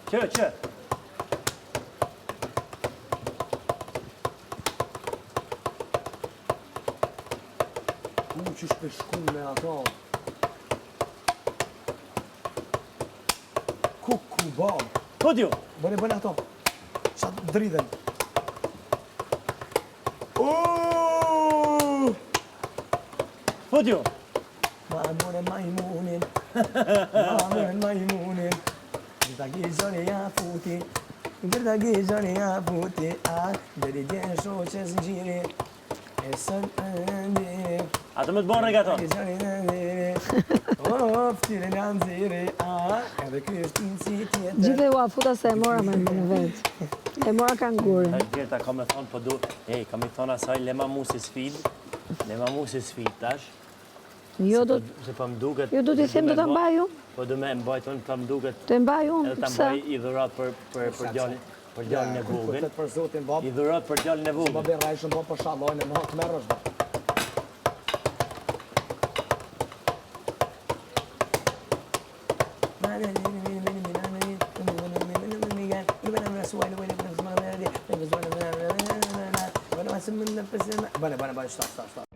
Që. Që shpeshku me ato. Kuku, bom. Kodjo. Bëne ato. Sa dridhen. Kodjo. Mamure majmunin. Mamure majmunin. Gjitha gjizoni ja futi. Gjitha gjizoni ja futi. Deri dje shoqes në gjiri. E sën ndiri. Atë më të bon regaton. Gjithë u afuta se e mora me në vetë. E mora kangurin. Gjeta ka me thonë, po du... ka me thonë asaj, lema mu si sfid. Lema mu si sfid, tash. Jo, do Se po më duket... Jo, do t'i them do t'a mbaj unë. Po du me mbajt unë, po më duket... Të mbaj unë, Edhe ta pësa? mbaj i dhurat për djallin e vogël. Për zotin, bab. I dhurat për djallin e Se vogël. babi rajshën, po për shalojnë, në hatë merrësh, bab. Bane, stop.